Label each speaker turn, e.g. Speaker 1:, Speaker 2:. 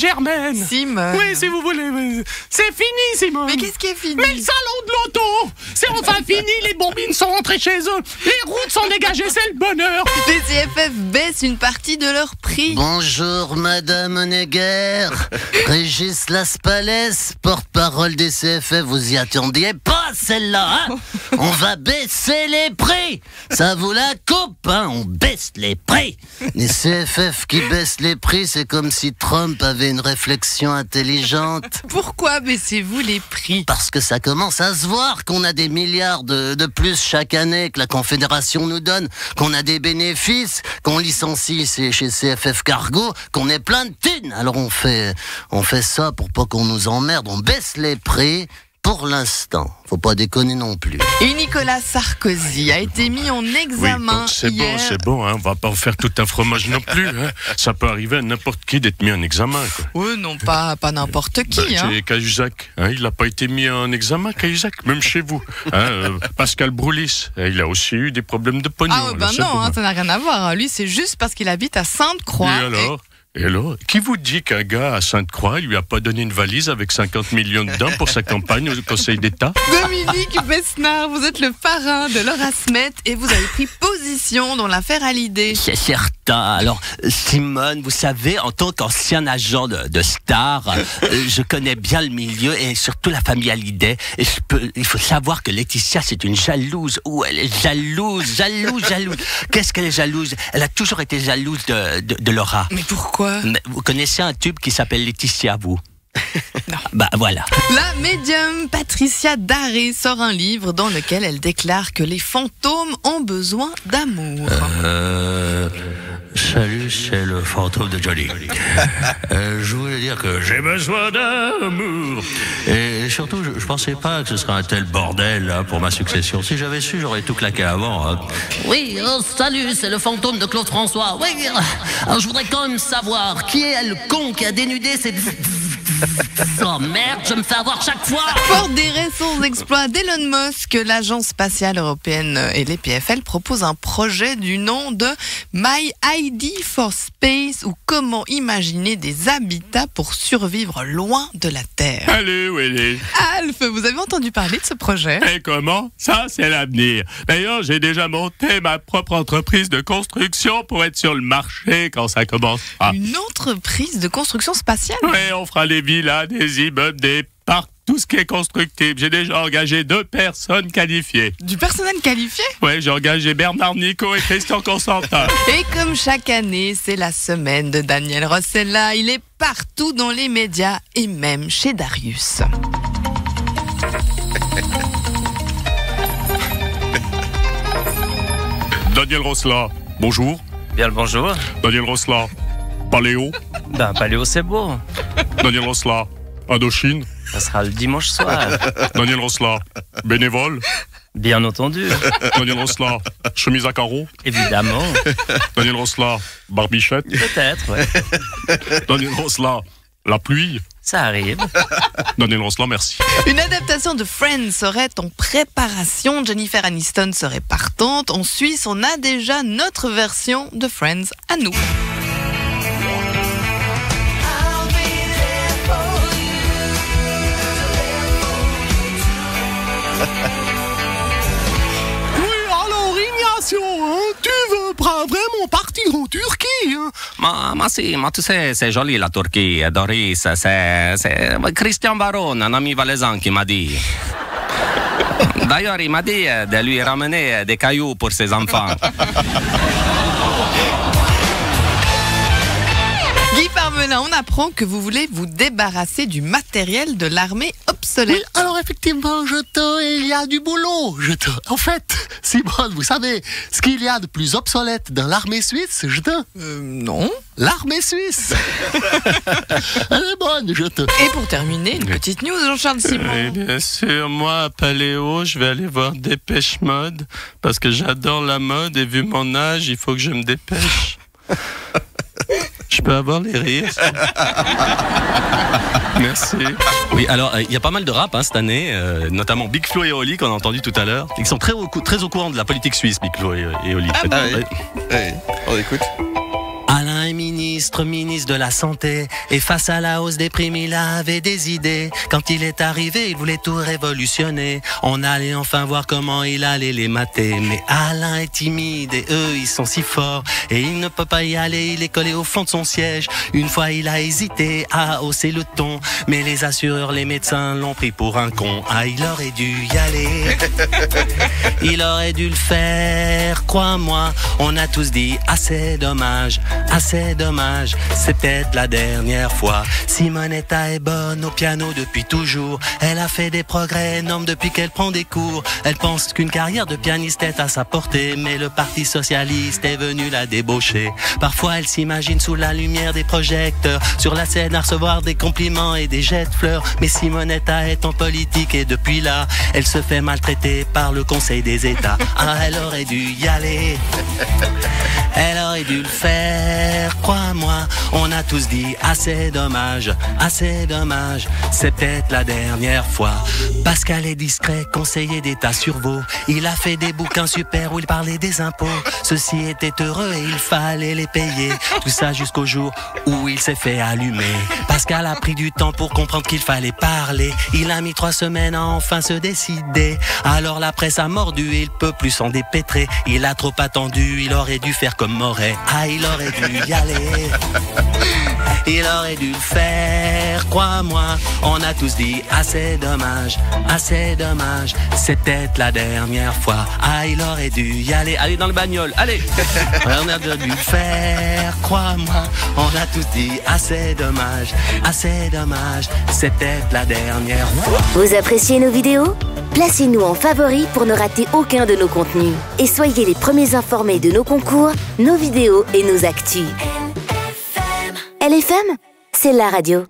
Speaker 1: Germaine.
Speaker 2: Simone.
Speaker 1: Oui, si vous voulez. C'est fini, Simone.
Speaker 2: Mais qu'est-ce qui est fini?
Speaker 1: Mais le salon de l'auto, c'est enfin fini. Les bobines sont rentrées chez eux. Les routes sont dégagées, c'est le bonheur.
Speaker 2: Les CFF baissent une partie de leur prix.
Speaker 3: Bonjour Madame Honegger, Régis Laspalès, porte-parole des CFF, vous y attendiez pas celle-là, hein? On va baisser les prix, ça vous la coupe, hein? On baisse les prix. Les CFF qui baissent les prix, c'est comme si Trump avait une réflexion intelligente.
Speaker 2: Pourquoi baissez-vous les prix?
Speaker 3: Parce que ça commence à se voir qu'on a des milliards de plus chaque année que la Confédération nous donne, qu'on a des bénéfices, qu'on licencie chez CFF Cargo, qu'on est plein de thunes. Alors on fait ça pour pas qu'on nous emmerde, on baisse les prix pour l'instant. Faut pas déconner non plus.
Speaker 2: Et Nicolas Sarkozy a été mis en examen hier.
Speaker 1: C'est bon, hein, on va pas en faire tout un fromage non plus. Hein. Ça peut arriver à n'importe qui d'être mis en examen. Quoi.
Speaker 2: Oui, non, pas n'importe qui.
Speaker 1: Chez Cahuzac, hein, il n'a pas été mis en examen, Cahuzac, même chez vous. Hein, Pascal Broulis, il a aussi eu des problèmes de pognon.
Speaker 2: Ah, non, hein, ça n'a rien à voir. Lui, c'est juste parce qu'il habite à Sainte-Croix.
Speaker 1: Et alors, qui vous dit qu'un gars à Sainte-Croix, il lui a pas donné une valise avec 50 millions dedans pour sa campagne au Conseil d'État?
Speaker 2: Dominique Besnard, vous êtes le parrain de Laura Smet et vous avez pris position dans l'affaire Hallyday.
Speaker 4: C'est certain. Alors, Simone, vous savez, en tant qu'ancien agent de Star, je connais bien le milieu et surtout la famille Hallyday. Et il faut savoir que Laetitia, c'est une jalouse. Ouh, elle est jalouse. Qu'est-ce qu'elle est jalouse? Elle a toujours été jalouse de Laura.
Speaker 2: Mais pourquoi?
Speaker 4: Vous connaissez un tube qui s'appelle Laetitia, vous?
Speaker 2: Non.
Speaker 4: Bah voilà.
Speaker 2: La médium Patricia Daré sort un livre dans lequel elle déclare que les fantômes ont besoin d'amour.
Speaker 4: Salut, c'est le fantôme de Johnny. Je voulais dire que j'ai besoin d'amour. Et surtout, je pensais pas que ce serait un tel bordel là, pour ma succession. Si j'avais su, j'aurais tout claqué avant. Hein.
Speaker 3: Oui, salut, c'est le fantôme de Claude François. Oui, alors je voudrais quand même savoir qui est le con qui a dénudé cette... Oh merde, je me fais avoir chaque fois.
Speaker 2: Fort des récents exploits d'Elon Musk, l'agence spatiale européenne et les PFL proposent un projet du nom de My ID for Space, ou comment imaginer des habitats pour survivre loin de la Terre.
Speaker 1: Allez, Willy.
Speaker 2: Alf, vous avez entendu parler de ce projet?
Speaker 1: Et comment? Ça, c'est l'avenir. D'ailleurs, j'ai déjà monté ma propre entreprise de construction pour être sur le marché quand ça commencera.
Speaker 2: Une entreprise de construction spatiale?
Speaker 1: Oui, on fera les villas, des immeubles, des parcs, tout ce qui est constructible. J'ai déjà engagé 2 personnes qualifiées.
Speaker 2: Du personnel qualifié?
Speaker 1: Oui, j'ai engagé Bernard Nico et Christian Constantin.
Speaker 2: Et comme chaque année, c'est la semaine de Daniel Rossella. Il est partout dans les médias et même chez Darius.
Speaker 1: Daniel Rossella, bonjour.
Speaker 5: Bien le bonjour.
Speaker 1: Daniel Rossella, Paléo.
Speaker 5: Paléo c'est beau.
Speaker 1: Daniel Rossella, Indochine.
Speaker 5: Ça sera le dimanche soir.
Speaker 1: Daniel Rossella, bénévole.
Speaker 5: Bien entendu.
Speaker 1: Daniel Rossella, chemise à carreaux.
Speaker 5: Évidemment.
Speaker 1: Daniel Rossella, barbichette.
Speaker 5: Peut-être, ouais.
Speaker 1: Daniel Rossella, la pluie.
Speaker 5: Ça arrive.
Speaker 1: Daniel Rossella, merci.
Speaker 2: Une adaptation de Friends serait en préparation. Jennifer Aniston serait partante. En Suisse, on a déjà notre version de Friends à nous.
Speaker 1: Tu veux vraiment partir en Turquie, hein?
Speaker 4: Moi, tu sais, c'est joli la Turquie, Doris. C'est Christian Baron, un ami valaisan, qui m'a dit. D'ailleurs, il m'a dit de lui ramener des cailloux pour ses enfants.
Speaker 2: Guy Parmelin, on apprend que vous voulez vous débarrasser du matériel de l'armée obsolète.
Speaker 6: Oui, alors effectivement, il y a du boulot. En fait, Simone, vous savez ce qu'il y a de plus obsolète dans l'armée suisse,
Speaker 2: Non.
Speaker 6: L'armée suisse. Elle est bonne,
Speaker 2: Et pour terminer, une petite news, Jean-Charles Simon.
Speaker 1: Et bien sûr, moi, à Paléo, je vais aller voir Dépêche Mode, parce que j'adore la mode, et vu mon âge, il faut que je me dépêche. Je peux avoir les rires. Merci.
Speaker 4: Oui, alors, il y a pas mal de rap cette année, notamment Big Flo et Oli, qu'on a entendu tout à l'heure. Ils sont très au courant de la politique suisse, Big Flo et Oli.
Speaker 2: Ah bon?
Speaker 7: Oui, on écoute.
Speaker 3: Alain est ministre.
Speaker 4: ministre de la Santé. Et face à la hausse des primes, il avait des idées. Quand il est arrivé, il voulait tout révolutionner. On allait enfin voir comment il allait les mater. Mais Alain est timide et eux, ils sont si forts. Et il ne peut pas y aller, il est collé au fond de son siège. Une fois, il a hésité à hausser le ton. Mais les assureurs, les médecins l'ont pris pour un con. Ah, il aurait dû y aller. Il aurait dû le faire, crois-moi. On a tous dit, assez dommage, c'est peut-être la dernière fois. Simonetta est bonne au piano depuis toujours. Elle a fait des progrès énormes depuis qu'elle prend des cours. Elle pense qu'une carrière de pianiste est à sa portée, mais le Parti Socialiste est venu la débaucher. Parfois elle s'imagine sous la lumière des projecteurs, sur la scène à recevoir des compliments et des jets de fleurs. Mais Simonetta est en politique et depuis là, elle se fait maltraiter par le Conseil des États. Ah, elle aurait dû y aller. Elle aurait dû le faire, crois-moi. On a tous dit, assez dommage, c'est peut-être la dernière fois. Pascal est discret, conseiller d'État sur Vaud. Il a fait des bouquins super où il parlait des impôts. Ceux-ci étaient heureux et il fallait les payer. Tout ça jusqu'au jour où il s'est fait allumer. Pascal a pris du temps pour comprendre qu'il fallait parler. Il a mis 3 semaines à enfin se décider. Alors la presse a mordu et il peut plus s'en dépêtrer. Il a trop attendu, il aurait dû faire comme Moret. Ah, il aurait dû y aller. Il aurait dû le faire, crois-moi. On a tous dit, assez dommage, c'est peut-être la dernière fois. Ah, il aurait dû y aller. Allez dans le bagnole, allez. On a dû le faire, crois-moi. On a tous dit, assez dommage, c'est peut-être la dernière fois.
Speaker 7: Vous appréciez nos vidéos ? Placez-nous en favoris pour ne rater aucun de nos contenus. Et soyez les premiers informés de nos concours, nos vidéos et nos actus. LFM, c'est la radio.